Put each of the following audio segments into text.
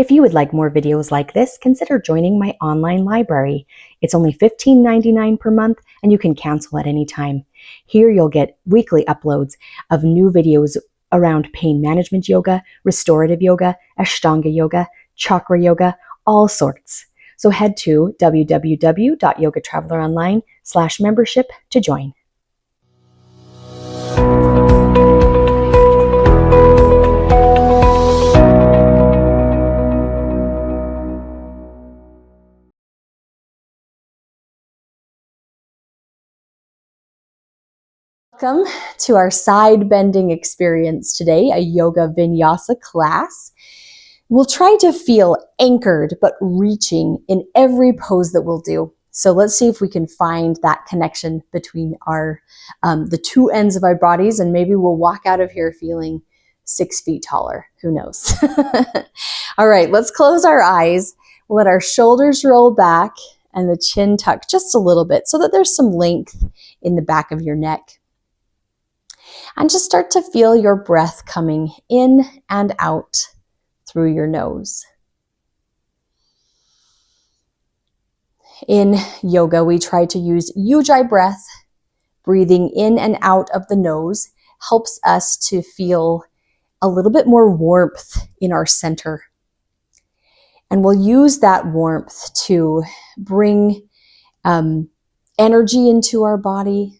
If you would like more videos like this, consider joining my online library. It's only $15.99 per month, and you can cancel at any time. Here you'll get weekly uploads of new videos around pain management yoga, restorative yoga, Ashtanga yoga, chakra yoga, all sorts. So head to www.yogatraveleronline/membership to join. Welcome to our side bending experience today, a yoga vinyasa class. We'll try to feel anchored but reaching in every pose that we'll do. So let's see if we can find that connection between our the two ends of our bodies, and maybe we'll walk out of here feeling 6 feet taller. Who knows? All right, let's close our eyes. Let our shoulders roll back and the chin tuck just a little bit so that there's some length in the back of your neck. And just start to feel your breath coming in and out through your nose. In yoga, we try to use Ujjayi breath. Breathing in and out of the nose helps us to feel a little bit more warmth in our center. And we'll use that warmth to bring energy into our body,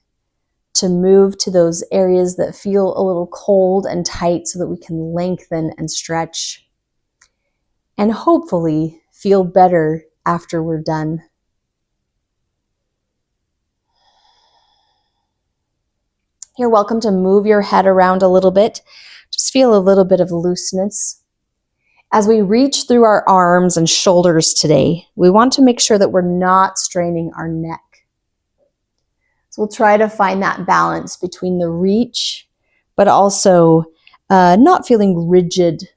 to move to those areas that feel a little cold and tight so that we can lengthen and stretch and hopefully feel better after we're done. You're welcome to move your head around a little bit. Just feel a little bit of looseness. As we reach through our arms and shoulders today, we want to make sure that we're not straining our neck. So we'll try to find that balance between the reach, but also not feeling rigid.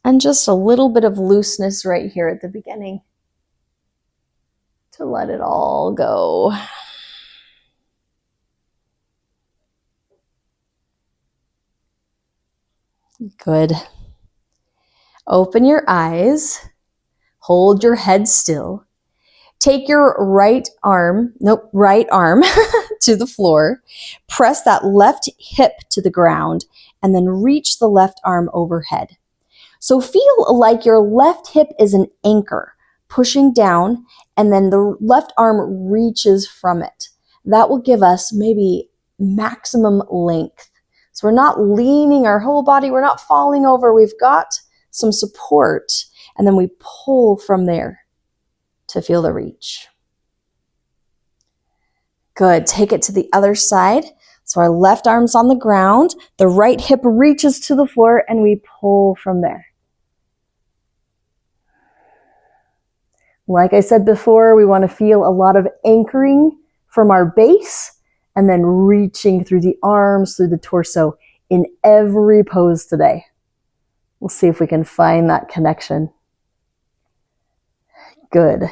And just a little bit of looseness right here at the beginning to let it all go. Good. Open your eyes. Hold your head still. Take your right arm to the floor. Press that left hip to the ground and then reach the left arm overhead. So feel like your left hip is an anchor pushing down, and then the left arm reaches from it. That will give us maybe maximum length. So we're not leaning our whole body, we're not falling over, we've got some support, and then we pull from there to feel the reach. Good, take it to the other side. So our left arm's on the ground, the right hip reaches to the floor, and we pull from there. Like I said before, we want to feel a lot of anchoring from our base and then reaching through the arms, through the torso in every pose today. We'll see if we can find that connection. Good.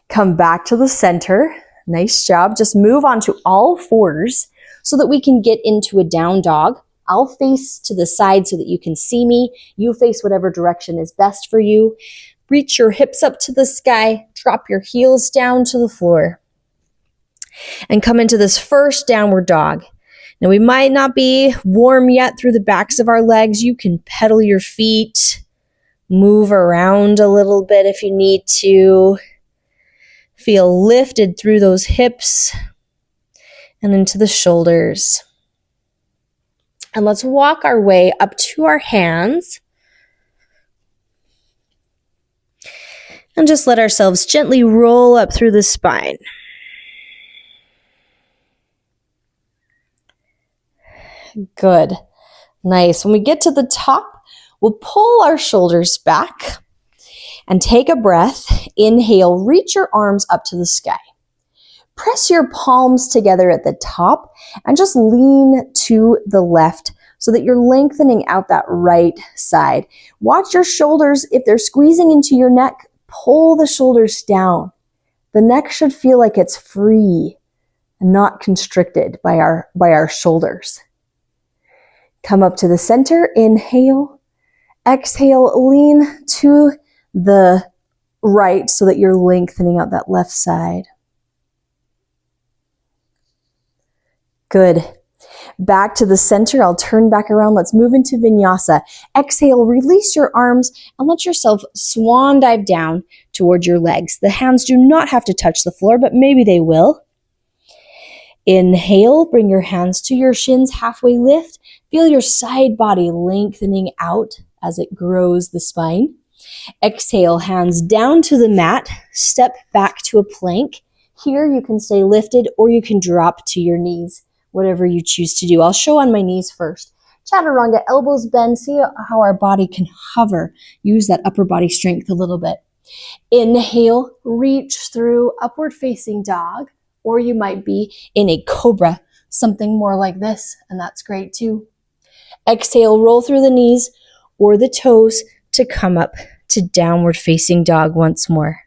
Come back to the center. Nice job. Just move onto all fours so that we can get into a down dog. I'll face to the side so that you can see me. You face whatever direction is best for you. Reach your hips up to the sky. Drop your heels down to the floor. And come into this first downward dog. Now we might not be warm yet through the backs of our legs. You can pedal your feet, move around a little bit if you need to. Feel lifted through those hips and into the shoulders. And let's walk our way up to our hands. And just let ourselves gently roll up through the spine. Good. Nice. When we get to the top, we'll pull our shoulders back and take a breath. Inhale, reach your arms up to the sky. Press your palms together at the top and just lean to the left so that you're lengthening out that right side. Watch your shoulders. If they're squeezing into your neck, pull the shoulders down. The neck should feel like it's free and not constricted by our shoulders. Come up to the center, inhale, Exhale, lean to the right so that you're lengthening out that left side. Good. Back to the center. I'll turn back around. Let's move into Vinyasa. Exhale, release your arms and let yourself swan dive down towards your legs. The hands do not have to touch the floor, but maybe they will. Inhale, bring your hands to your shins, halfway lift. Feel your side body lengthening out as it grows the spine. Exhale, hands down to the mat. Step back to a plank. Here you can stay lifted or you can drop to your knees, whatever you choose to do. I'll show on my knees first. Chaturanga, elbows bend. See how our body can hover. Use that upper body strength a little bit. Inhale, reach through, upward facing dog, or you might be in a cobra, something more like this, and that's great too. Exhale, roll through the knees or the toes to come up to downward facing dog once more.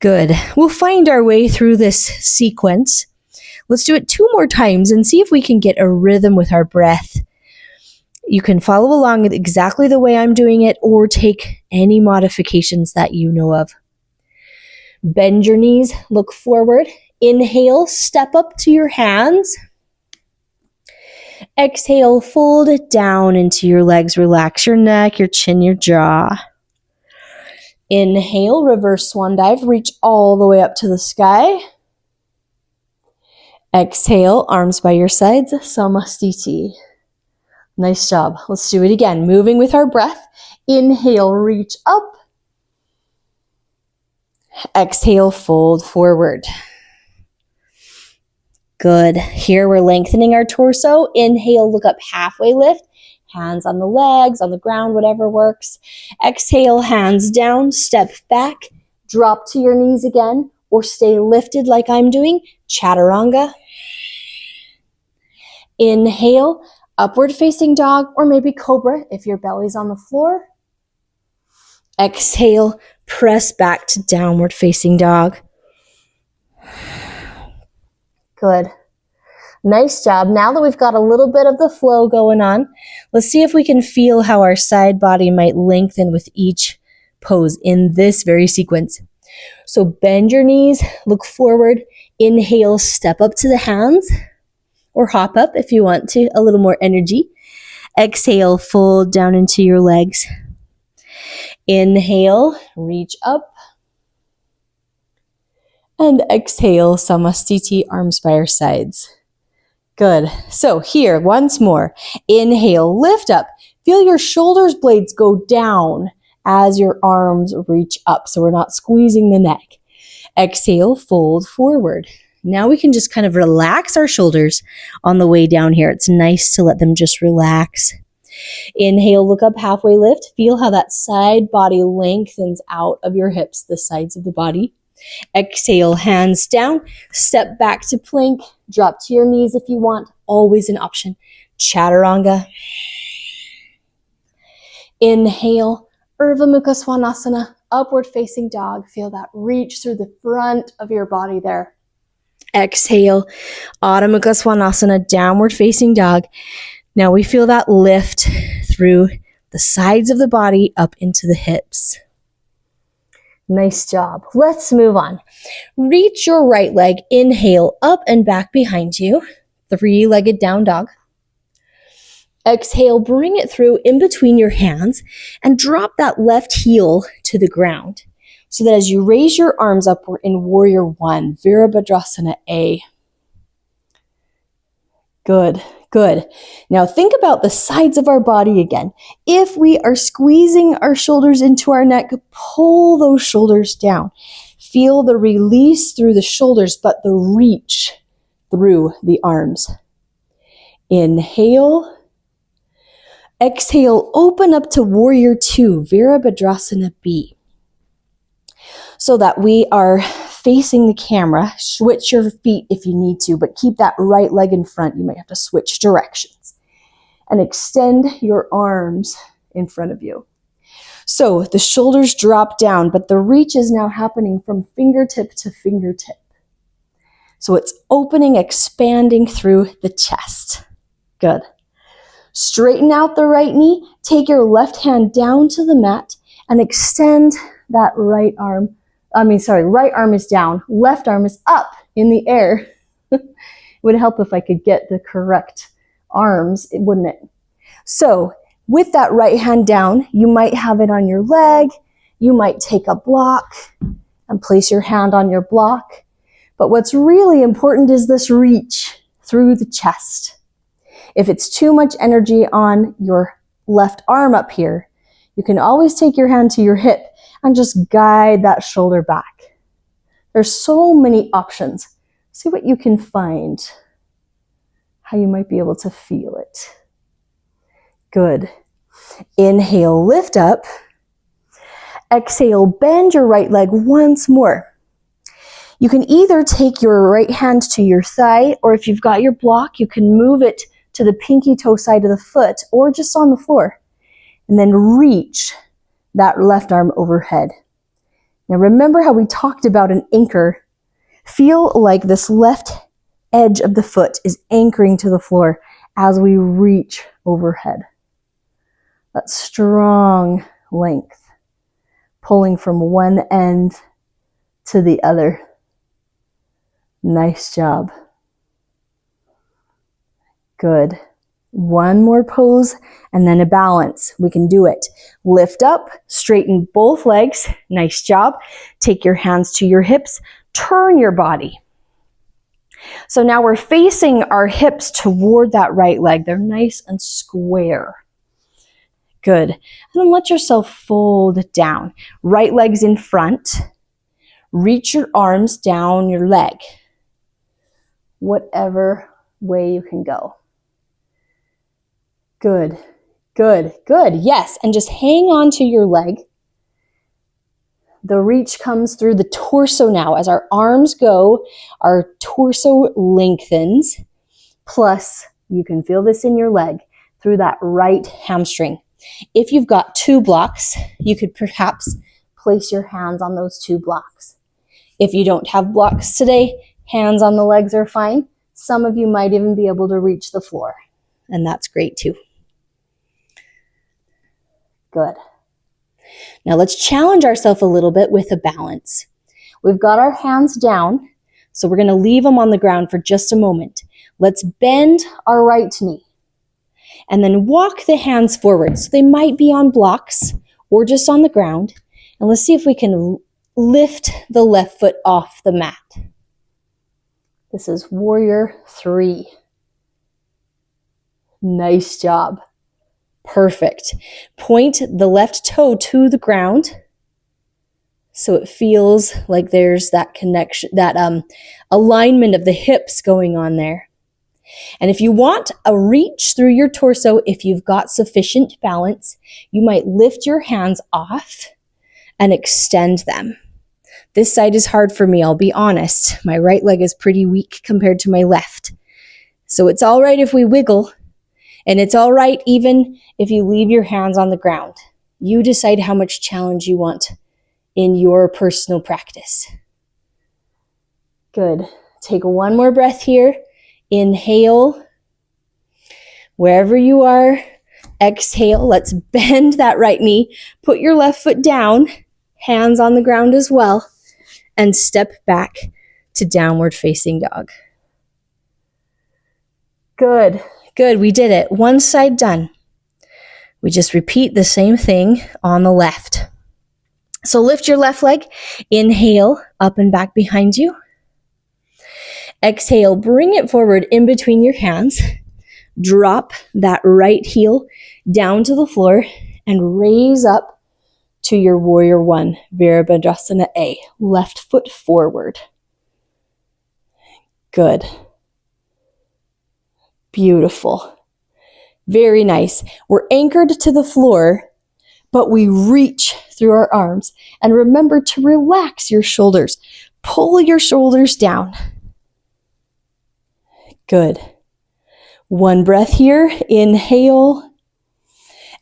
Good. We'll find our way through this sequence. Let's do it 2 more times and see if we can get a rhythm with our breath. You can follow along exactly the way I'm doing it or take any modifications that you know of. Bend your knees, look forward. Inhale, step up to your hands. Exhale, fold it down into your legs. Relax your neck, your chin, your jaw. Inhale, reverse swan dive. Reach all the way up to the sky. Exhale, arms by your sides. Samastiti. Nice job. Let's do it again. Moving with our breath. Inhale, reach up. Exhale, fold forward. Good. Here we're lengthening our torso. Inhale, look up, halfway lift. Hands on the legs, on the ground, whatever works. Exhale, hands down, step back, drop to your knees again, or stay lifted like I'm doing. Chaturanga. Inhale, upward facing dog, or maybe cobra if your belly's on the floor. Exhale, press back to downward facing dog. Good. Nice job. Now that we've got a little bit of the flow going on, let's see if we can feel how our side body might lengthen with each pose in this very sequence. So bend your knees, look forward, inhale, step up to the hands, or hop up if you want to, a little more energy. Exhale, fold down into your legs. Inhale, reach up. And exhale, Samastiti, arms by our sides. Good. So here, once more. Inhale, lift up. Feel your shoulders blades go down as your arms reach up, so we're not squeezing the neck. Exhale, fold forward. Now we can just kind of relax our shoulders on the way down here. It's nice to let them just relax. Inhale, look up, halfway lift. Feel how that side body lengthens out of your hips, the sides of the body. Exhale, hands down, step back to plank, drop to your knees if you want, always an option. Chaturanga. Inhale, Urdhva Mukha Svanasana, upward facing dog. Feel that reach through the front of your body there. Exhale, Adho Mukha Svanasana, downward facing dog. Now we feel that lift through the sides of the body up into the hips. Nice job. Let's move on. Reach your right leg. Inhale, up and back behind you. 3-legged down dog. Exhale, bring it through in between your hands and drop that left heel to the ground so that as you raise your arms up, we're in Warrior One, Virabhadrasana A. Good. Good. Now think about the sides of our body again. If we are squeezing our shoulders into our neck, pull those shoulders down. Feel the release through the shoulders, but the reach through the arms. Inhale. Exhale, open up to Warrior Two, Virabhadrasana B. So that we are facing the camera. Switch your feet if you need to, but keep that right leg in front. You might have to switch directions. And extend your arms in front of you. So the shoulders drop down, but the reach is now happening from fingertip to fingertip. So it's opening, expanding through the chest. Good. Straighten out the right knee, take your left hand down to the mat and extend that right arm. Right arm is down, left arm is up in the air. It would help if I could get the correct arms, wouldn't it? So with that right hand down, you might have it on your leg, you might take a block and place your hand on your block. But what's really important is this reach through the chest. If it's too much energy on your left arm up here, you can always take your hand to your hip and just guide that shoulder back. There's so many options. See what you can find, how you might be able to feel it. Good. Inhale, lift up. Exhale, bend your right leg once more. You can either take your right hand to your thigh, or if you've got your block, you can move it to the pinky toe side of the foot or just on the floor. And then reach that left arm overhead. Now remember how we talked about an anchor. Feel like this left edge of the foot is anchoring to the floor as we reach overhead. That strong length, pulling from one end to the other. Nice job. Good. One more pose and then a balance. We can do it. Lift up, straighten both legs. Nice job. Take your hands to your hips. Turn your body. So now we're facing our hips toward that right leg. They're nice and square. Good. And then let yourself fold down. Right leg's in front. Reach your arms down your leg. Whatever way you can go. Good, good, good. Yes, and just hang on to your leg. The reach comes through the torso now. As our arms go, our torso lengthens. Plus, you can feel this in your leg through that right hamstring. If you've got 2 blocks, you could perhaps place your hands on those 2 blocks. If you don't have blocks today, hands on the legs are fine. Some of you might even be able to reach the floor, and that's great too. Good. Now let's challenge ourselves a little bit with a balance. We've got our hands down, so we're going to leave them on the ground for just a moment. Let's bend our right knee and then walk the hands forward. So they might be on blocks or just on the ground. And let's see if we can lift the left foot off the mat. This is warrior 3. Nice job. Perfect. Point the left toe to the ground so it feels like there's that connection, that alignment of the hips going on there. And if you want a reach through your torso, if you've got sufficient balance, you might lift your hands off and extend them. This side is hard for me, I'll be honest. My right leg is pretty weak compared to my left. So it's all right if we wiggle, and it's all right even if you leave your hands on the ground. You decide how much challenge you want in your personal practice. Good. Take one more breath here. Inhale. Wherever you are, exhale. Let's bend that right knee. Put your left foot down, hands on the ground as well, and step back to downward facing dog. Good. Good. We did it. One side done. We just repeat the same thing on the left. So lift your left leg. Inhale, up and back behind you. Exhale, bring it forward in between your hands. Drop that right heel down to the floor and raise up to your warrior 1, Virabhadrasana A. Left foot forward. Good. Beautiful. Very nice. We're anchored to the floor, but we reach through our arms. And remember to relax your shoulders. Pull your shoulders down. Good. One breath here. Inhale.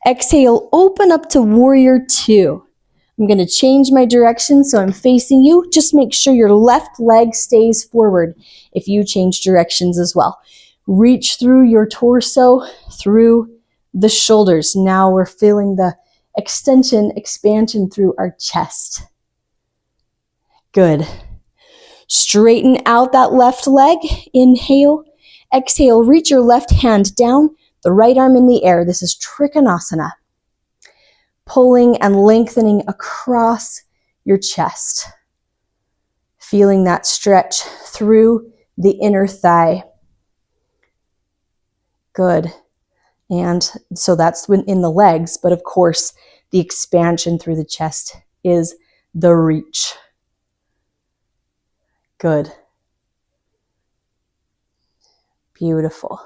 Exhale, open up to warrior 2. I'm going to change my direction so I'm facing you. Just make sure your left leg stays forward if you change directions as well. Reach through your torso, through the shoulders. Now we're feeling the extension, expansion through our chest. Good. Straighten out that left leg. Inhale. Exhale, reach your left hand down, the right arm in the air. This is Trikonasana. Pulling and lengthening across your chest. Feeling that stretch through the inner thigh. Good. And so that's in the legs, but of course, the expansion through the chest is the reach. Good. Beautiful.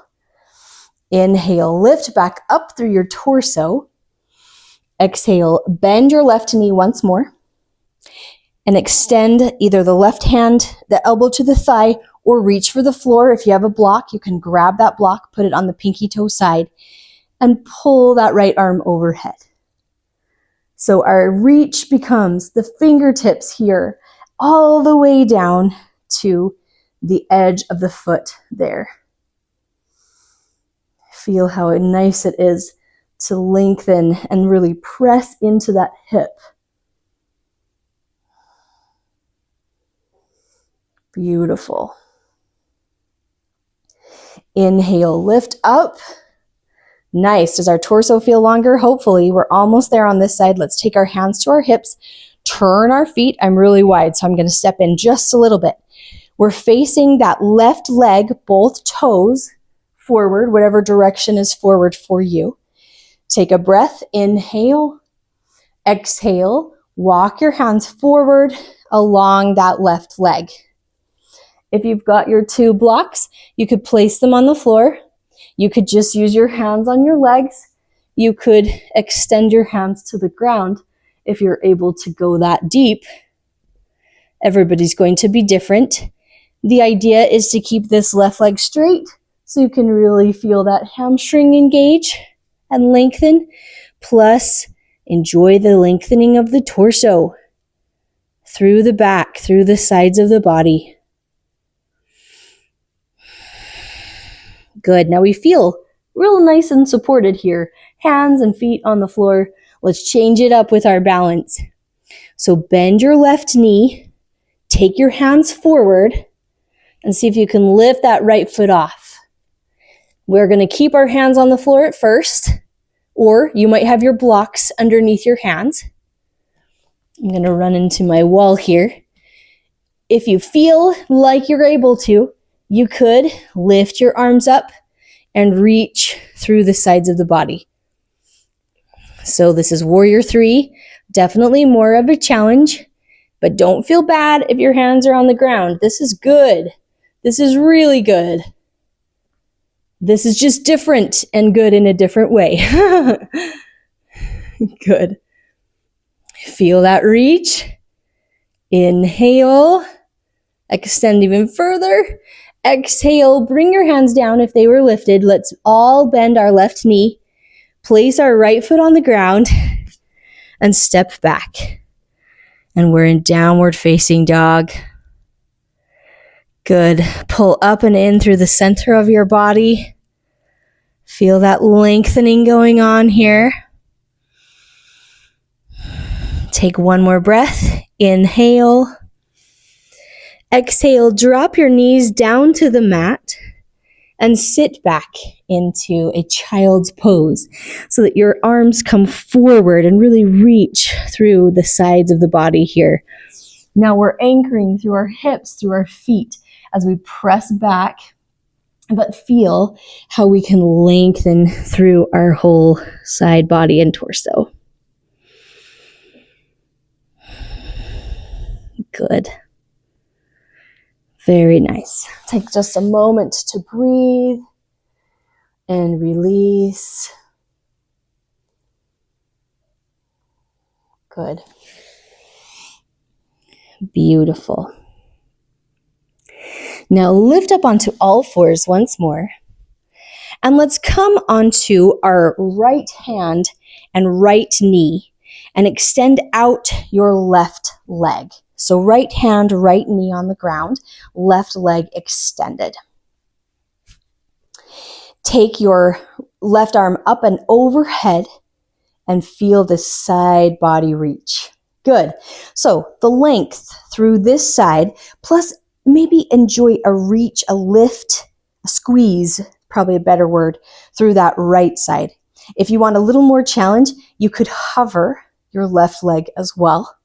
Inhale, lift back up through your torso. Exhale, bend your left knee once more. And extend either the left hand, the elbow to the thigh, or reach for the floor. If you have a block, you can grab that block, put it on the pinky toe side, and pull that right arm overhead. So our reach becomes the fingertips here, all the way down to the edge of the foot there. Feel how nice it is to lengthen and really press into that hip. Beautiful. Inhale, lift up. Nice. Does our torso feel longer? Hopefully. We're almost there on this side. Let's take our hands to our hips, turn our feet. I'm really wide, so I'm going to step in just a little bit. We're facing that left leg, both toes forward, whatever direction is forward for you. Take a breath. Inhale. Exhale. Walk your hands forward along that left leg. If you've got your two blocks, you could place them on the floor. You could just use your hands on your legs. You could extend your hands to the ground if you're able to go that deep. Everybody's going to be different. The idea is to keep this left leg straight so you can really feel that hamstring engage and lengthen. Plus, enjoy the lengthening of the torso through the back, through the sides of the body. Good. Now we feel real nice and supported here. Hands and feet on the floor. Let's change it up with our balance. So bend your left knee, take your hands forward, and see if you can lift that right foot off. We're going to keep our hands on the floor at first, or you might have your blocks underneath your hands. I'm going to run into my wall here. If you feel like you're able to, you could lift your arms up and reach through the sides of the body. So this is Warrior 3, definitely more of a challenge, but don't feel bad if your hands are on the ground. This is good. This is really good. This is just different and good in a different way. Good. Feel that reach. Inhale. Extend even further. Exhale, bring your hands down if they were lifted. Let's all bend our left knee. Place our right foot on the ground and step back. And we're in downward facing dog. Good. Pull up and in through the center of your body. Feel that lengthening going on here. Take one more breath. Inhale. Exhale, drop your knees down to the mat and sit back into a child's pose so that your arms come forward and really reach through the sides of the body here. Now we're anchoring through our hips, through our feet as we press back, but feel how we can lengthen through our whole side body and torso. Good. Very nice. Take just a moment to breathe and release. Good. Beautiful. Now lift up onto all fours once more. And let's come onto our right hand and right knee and extend out your left leg. So right hand, right knee on the ground, left leg extended. Take your left arm up and overhead and feel the side body reach. Good. So the length through this side, plus maybe enjoy a reach, a lift, a squeeze, probably a better word, through that right side. If you want a little more challenge, you could hover your left leg as well.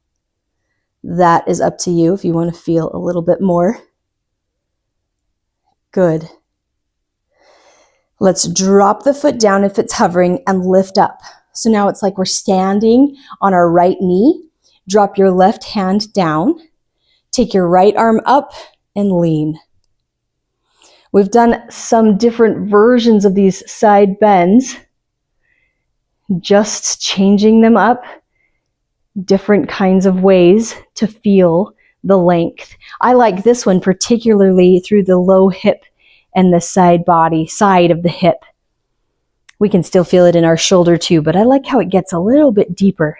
That is up to you if you want to feel a little bit more. Good. Let's drop the foot down if it's hovering and lift up. So now it's like we're standing on our right knee. Drop your left hand down. Take your right arm up and lean. We've done some different versions of these side bends, just changing them up, different kinds of ways to feel the length. I like this one particularly through the low hip and the side of the hip. We can still feel it in our shoulder too, but I like how it gets a little bit deeper,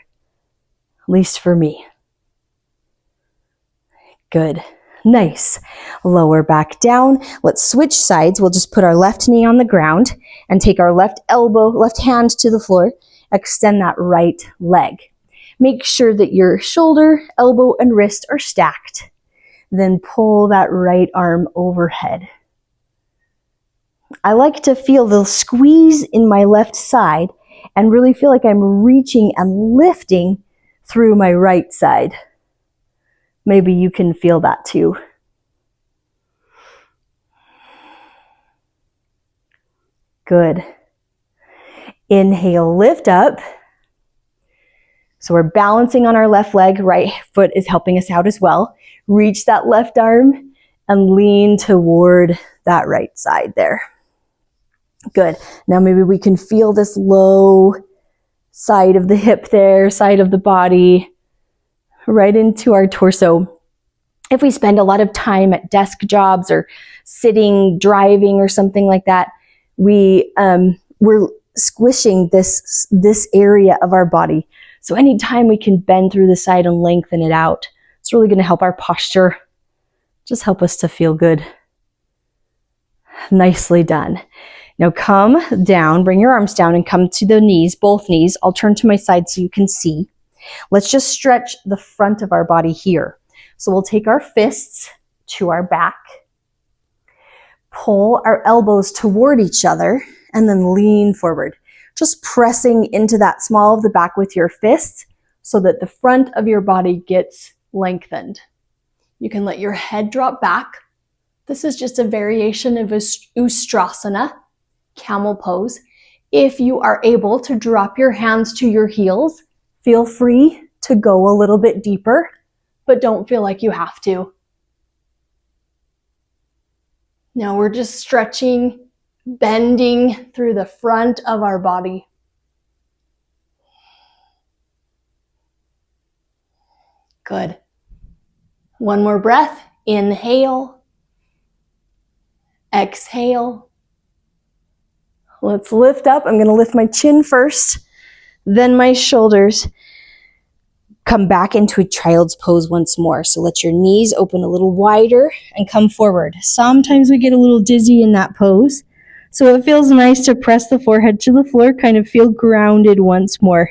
at least for me. Good. Nice. Lower back down. Let's switch sides. We'll just put our left knee on the ground and take our left hand to the floor. Extend that right leg. Make sure that your shoulder, elbow, and wrist are stacked. Then pull that right arm overhead. I like to feel the squeeze in my left side and really feel like I'm reaching and lifting through my right side. Maybe you can feel that too. Good. Inhale, lift up. So we're balancing on our left leg. Right foot is helping us out as well. Reach that left arm and lean toward that right side there. Good. Now maybe we can feel this low side of the hip there, side of the body, right into our torso. If we spend a lot of time at desk jobs or sitting, driving or something like that, we're squishing this area of our body. So anytime we can bend through the side and lengthen it out, it's really going to help our posture, just help us to feel good. Nicely done. Now come down, bring your arms down and come to the knees, both knees. I'll turn to my side so you can see. Let's just stretch the front of our body here. So we'll take our fists to our back, pull our elbows toward each other, and then lean forward. Just pressing into that small of the back with your fists so that the front of your body gets lengthened. You can let your head drop back. This is just a variation of Ustrasana, camel pose. If you are able to drop your hands to your heels, feel free to go a little bit deeper, but don't feel like you have to. Now we're just stretching, bending through the front of our body. Good. One more breath. Inhale. Exhale. Let's lift up. I'm going to lift my chin first, then my shoulders. Come back into a child's pose once more. So let your knees open a little wider and come forward. Sometimes we get a little dizzy in that pose. So it feels nice to press the forehead to the floor, kind of feel grounded once more.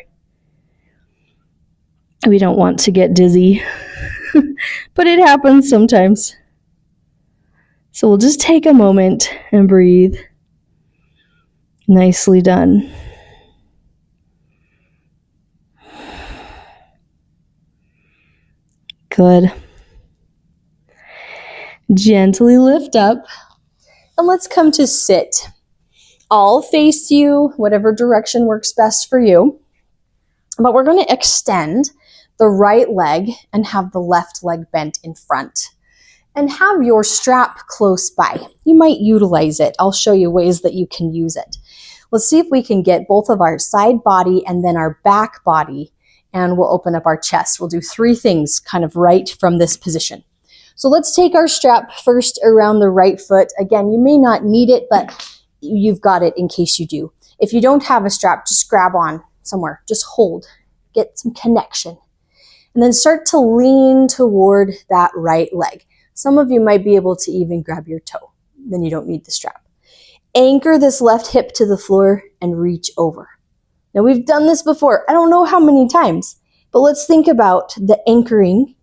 We don't want to get dizzy, but it happens sometimes. So we'll just take a moment and breathe. Nicely done. Good. Gently lift up and let's come to sit. I'll face you, whatever direction works best for you. But we're going to extend the right leg and have the left leg bent in front. And have your strap close by. You might utilize it. I'll show you ways that you can use it. Let's see if we can get both of our side body and then our back body, and we'll open up our chest. We'll do 3 things kind of right from this position. So let's take our strap first around the right foot. Again, you may not need it, but you've got it in case you do. If you don't have a strap, just grab on somewhere. Just hold. Get some connection. And then start to lean toward that right leg. Some of you might be able to even grab your toe. Then you don't need the strap. Anchor this left hip to the floor and reach over. Now we've done this before. I don't know how many times, but let's think about the anchoring.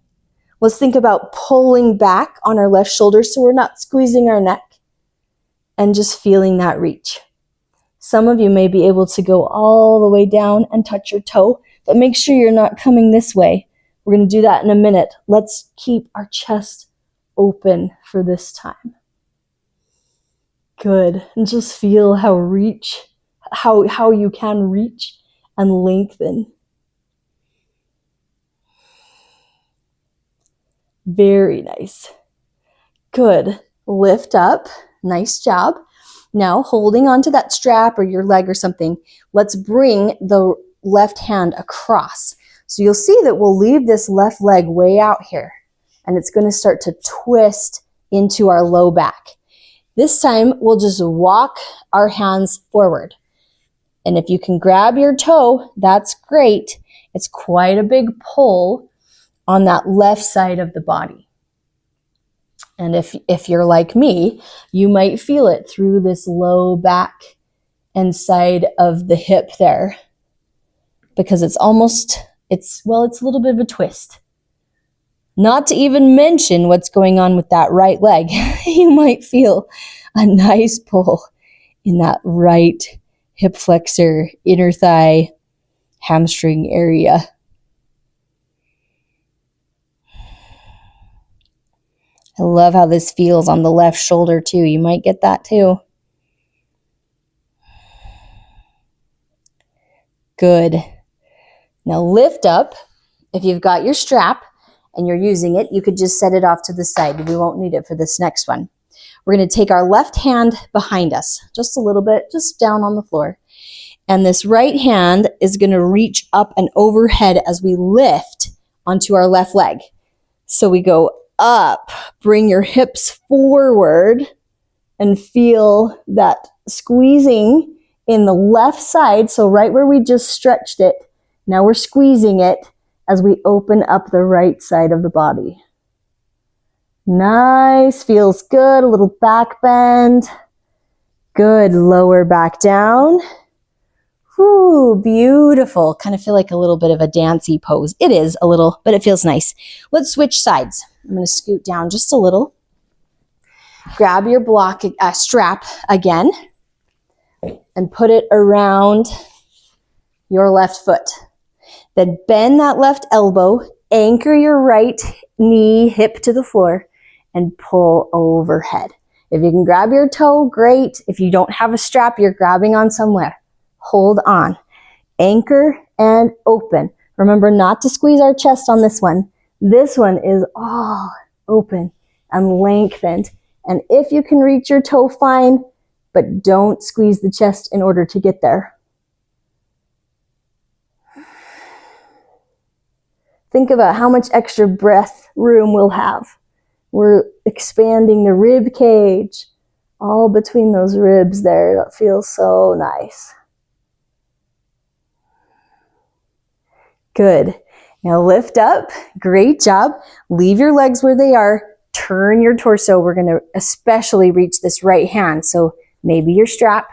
Let's think about pulling back on our left shoulder so we're not squeezing our neck and just feeling that reach. Some of you may be able to go all the way down and touch your toe, but make sure you're not coming this way. We're going to do that in a minute. Let's keep our chest open for this time. Good. And just feel how you can reach and lengthen. Very nice. Good. Lift up. Nice job. Now, holding onto that strap or your leg or something, let's bring the left hand across. So you'll see that we'll leave this left leg way out here, and it's going to start to twist into our low back. This time, we'll just walk our hands forward. And if you can grab your toe, that's great. It's quite a big pull on that left side of the body. And if you're like me, you might feel it through this low back and side of the hip there, because it's a little bit of a twist. Not to even mention what's going on with that right leg. You might feel a nice pull in that right hip flexor, inner thigh, hamstring area. I love how this feels on the left shoulder too. You might get that too. Good. Now lift up. If you've got your strap and you're using it, you could just set it off to the side. We won't need it for this next one. We're going to take our left hand behind us, just a little bit, just down on the floor. And this right hand is going to reach up and overhead as we lift onto our left leg. So we go up, bring your hips forward and feel that squeezing in the left side. So right where we just stretched it, now we're squeezing it as we open up the right side of the body. Nice, feels good. A little back bend. Good, lower back down. Ooh, beautiful. Kind of feel like a little bit of a dancey pose. It is a little, but it feels nice. Let's switch sides. I'm going to scoot down just a little. Grab your strap again and put it around your left foot. Then bend that left elbow, anchor your right knee, hip to the floor, and pull overhead. If you can grab your toe, great. If you don't have a strap, you're grabbing on somewhere. Hold on. Anchor and open. Remember not to squeeze our chest on this one. This one is all open and lengthened. And if you can reach your toe, fine, but don't squeeze the chest in order to get there. Think about how much extra breath room we'll have. We're expanding the rib cage, all between those ribs there. That feels so nice. Good. Now lift up. Great job. Leave your legs where they are. Turn your torso. We're going to especially reach this right hand. So maybe your strap,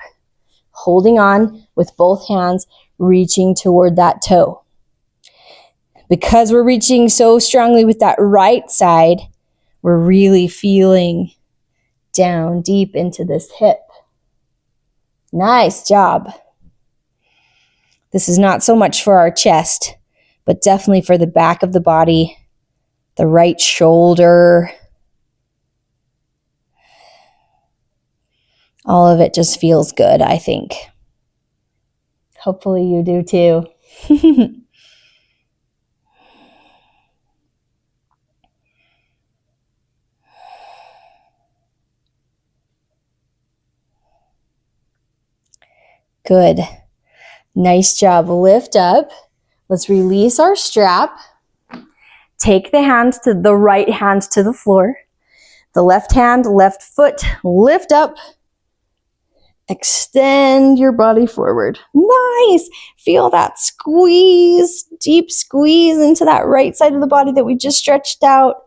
holding on with both hands, reaching toward that toe. Because we're reaching so strongly with that right side, we're really feeling down deep into this hip. Nice job. This is not so much for our chest, but definitely for the back of the body, the right shoulder. All of it just feels good, I think. Hopefully you do too. Good. Nice job. Lift up. Let's release our strap. Take the right hand to the floor. The left hand, left foot, lift up. Extend your body forward. Nice. Feel that squeeze, deep squeeze into that right side of the body that we just stretched out.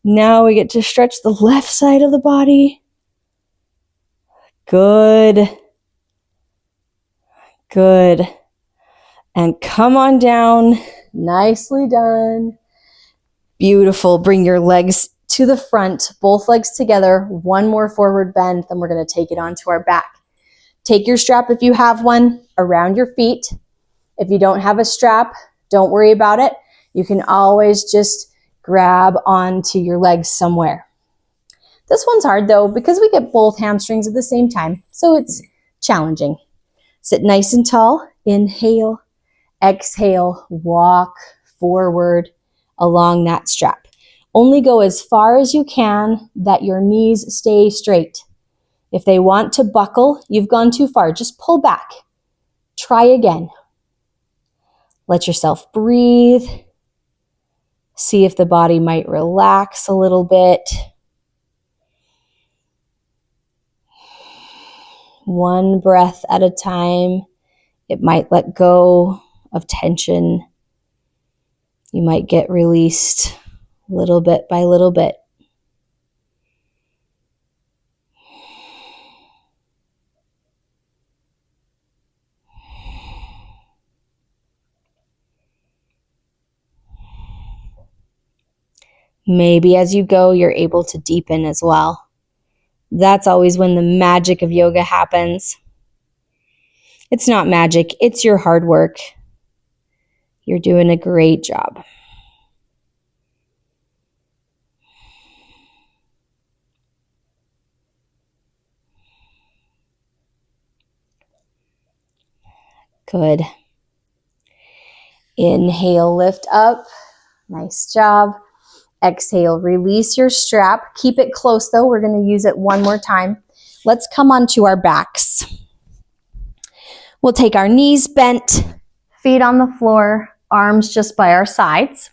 Now we get to stretch the left side of the body. Good. Good. And come on down. Nicely done. Beautiful. Bring your legs to the front, both legs together. One more forward bend, then we're going to take it onto our back. Take your strap, if you have one, around your feet. If you don't have a strap, don't worry about it. You can always just grab onto your legs somewhere. This one's hard though, because we get both hamstrings at the same time, so it's challenging. Sit nice and tall. Inhale, exhale, walk forward along that strap. Only go as far as you can that your knees stay straight. If they want to buckle, you've gone too far. Just pull back. Try again. Let yourself breathe. See if the body might relax a little bit. One breath at a time. It might let go of tension. You might get released little bit by little bit. Maybe as you go, you're able to deepen as well. That's always when the magic of yoga happens. It's not magic, it's your hard work. You're doing a great job. Good. Inhale, lift up. Nice job. Exhale, release your strap. Keep it close though. We're going to use it one more time. Let's come onto our backs. We'll take our knees bent, feet on the floor, arms just by our sides.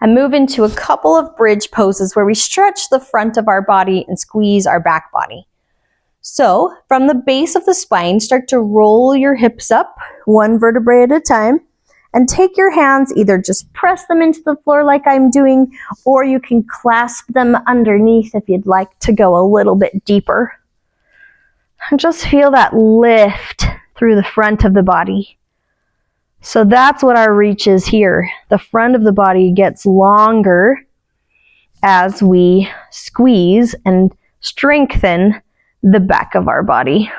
And move into a couple of bridge poses where we stretch the front of our body and squeeze our back body. So from the base of the spine, start to roll your hips up, one vertebrae at a time, and take your hands, either just press them into the floor like I'm doing, or you can clasp them underneath if you'd like to go a little bit deeper. And just feel that lift through the front of the body. So that's what our reach is here. The front of the body gets longer as we squeeze and strengthen the back of our body.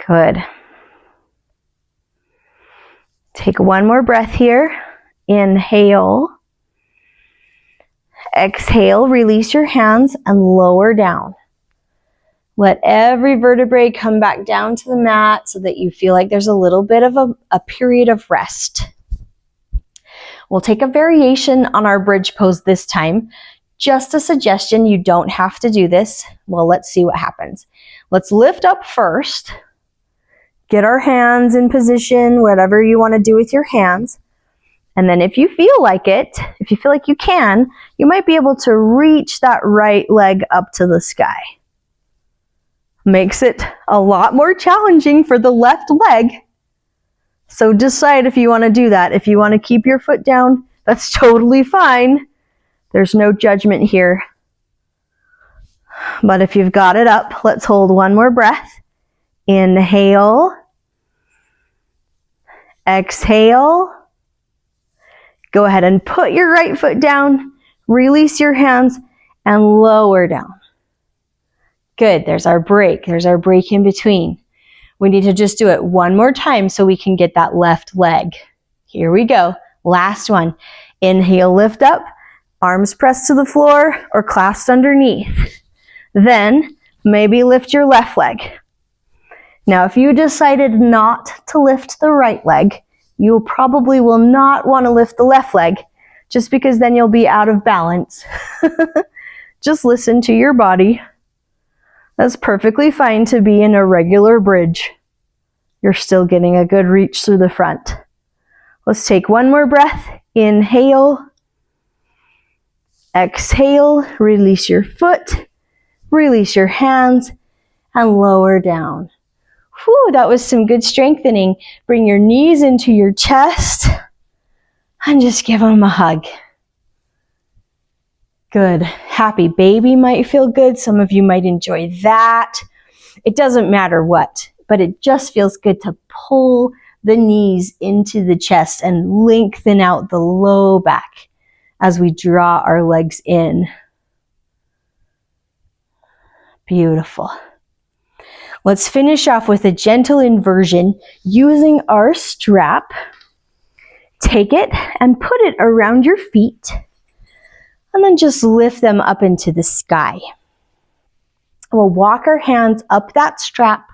Good. Take one more breath here. Inhale. Exhale, release your hands and lower down. Let every vertebrae come back down to the mat so that you feel like there's a little bit of a period of rest. We'll take a variation on our bridge pose this time. Just a suggestion, you don't have to do this. Well, let's see what happens. Let's lift up first. Get our hands in position, whatever you want to do with your hands. And then if you feel like it, if you feel like you can, you might be able to reach that right leg up to the sky. Makes it a lot more challenging for the left leg. So decide if you want to do that. If you want to keep your foot down, that's totally fine. There's no judgment here. But if you've got it up, let's hold one more breath. Inhale. Exhale. Go ahead and put your right foot down, release your hands, and lower down. Good, there's our break. There's our break in between. We need to just do it one more time so we can get that left leg. Here we go. Last one. Inhale, lift up, arms pressed to the floor or clasped underneath. Then maybe lift your left leg. Now, if you decided not to lift the right leg, you probably will not want to lift the left leg, just because then you'll be out of balance. Just listen to your body. That's perfectly fine to be in a regular bridge. You're still getting a good reach through the front. Let's take one more breath. Inhale. Exhale. Release your foot. Release your hands and lower down. Whew, that was some good strengthening. Bring your knees into your chest And just give them a hug. Good. Happy baby might feel good. Some of you might enjoy that. It doesn't matter what, but it just feels good to pull the knees into the chest and lengthen out the low back as we draw our legs in. Beautiful. Let's finish off with a gentle inversion using our strap. Take it and put it around your feet, and then just lift them up into the sky. We'll walk our hands up that strap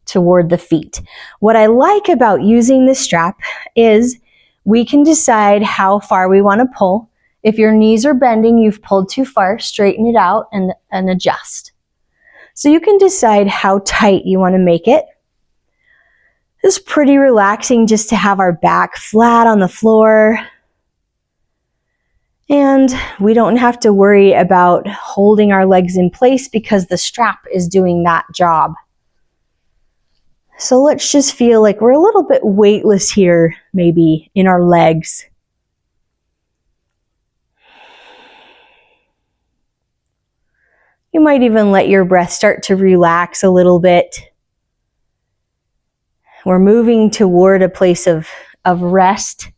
toward the feet. What I like about using this strap is we can decide how far we want to pull. If your knees are bending, you've pulled too far, straighten it out and adjust. So you can decide how tight you want to make it. It's pretty relaxing just to have our back flat on the floor. And we don't have to worry about holding our legs in place because the strap is doing that job. So let's just feel like we're a little bit weightless here, maybe, in our legs. You might even let your breath start to relax a little bit. We're moving toward a place of rest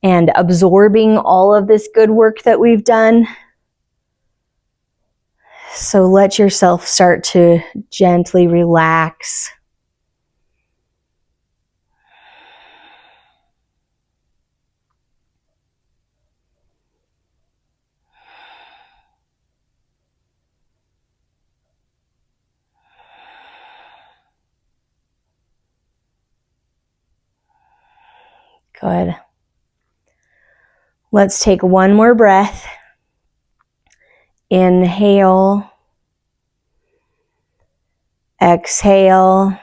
and absorbing all of this good work that we've done. So let yourself start to gently relax. Good. Let's take one more breath. Inhale. Exhale.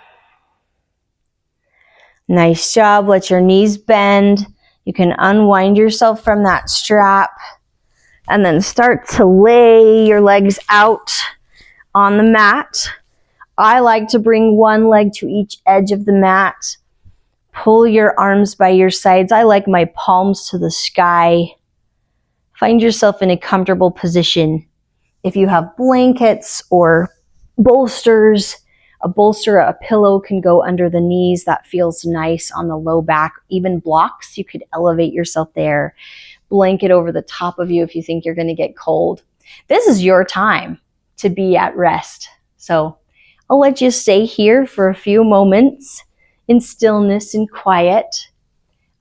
Nice job. Let your knees bend. You can unwind yourself from that strap and then start to lay your legs out on the mat. I like to bring one leg to each edge of the mat. Pull your arms by your sides. I like my palms to the sky. Find yourself in a comfortable position. If you have blankets or bolsters, a bolster, a pillow can go under the knees. That feels nice on the low back. Even blocks, you could elevate yourself there. Blanket over the top of you if you think you're going to get cold. This is your time to be at rest. So I'll let you stay here for a few moments in stillness and quiet.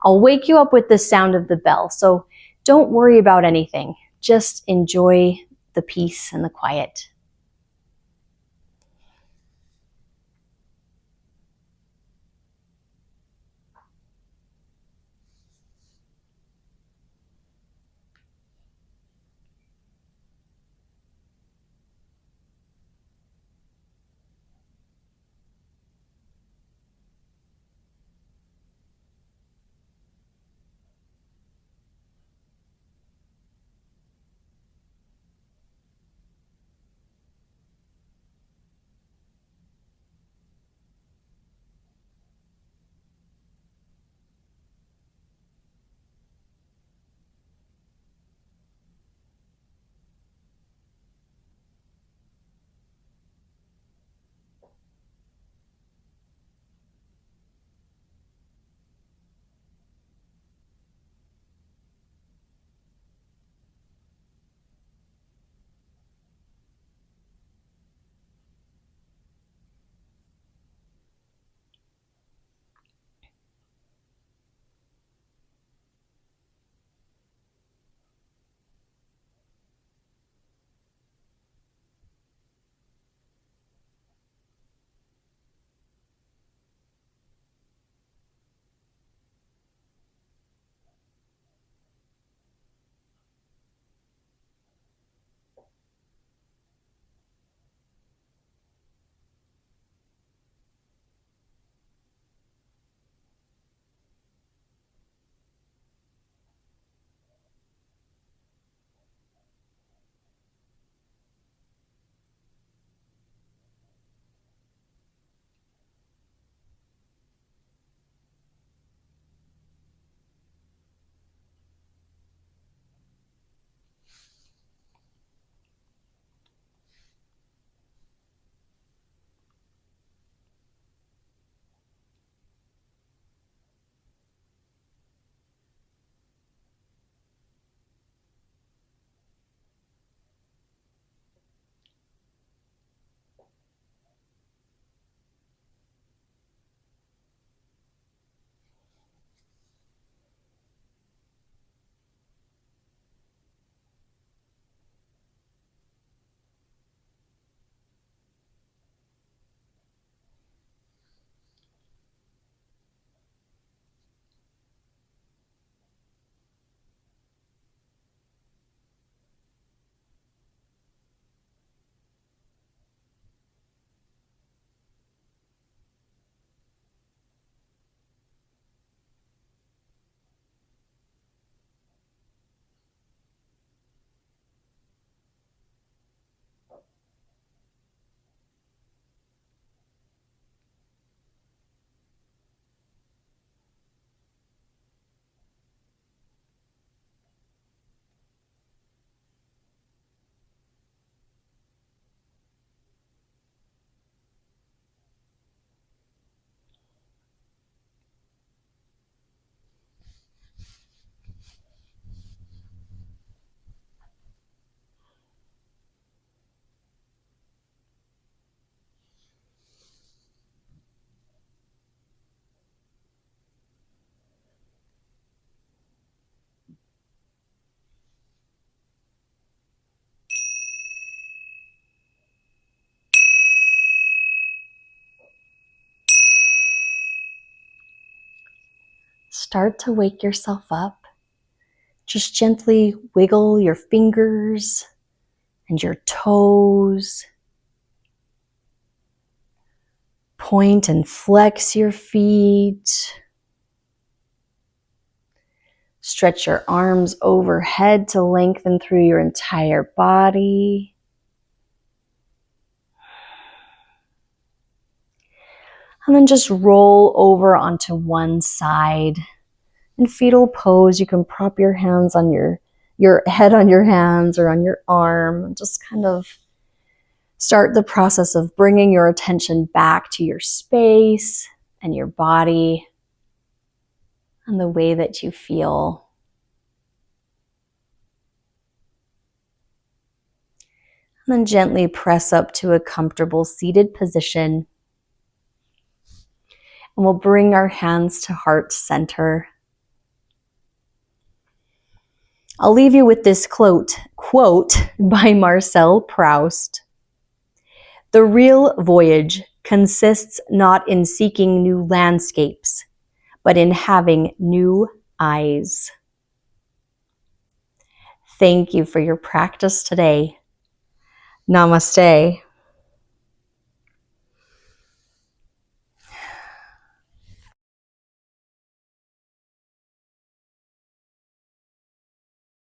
I'll wake you up with the sound of the bell. So don't worry about anything. Just enjoy the peace and the quiet. start to wake yourself up. Just gently wiggle your fingers and your toes. Point and flex your feet. Stretch your arms overhead to lengthen through your entire body. And then just roll over onto one side. In fetal pose, you can prop your hands on your head on your hands or on your arm, and just kind of start the process of bringing your attention back to your space and your body and the way that you feel. And then gently press up to a comfortable seated position. And we'll bring our hands to heart center. I'll leave you with this quote by Marcel Proust. The real voyage consists not in seeking new landscapes, but in having new eyes. Thank you for your practice today. Namaste.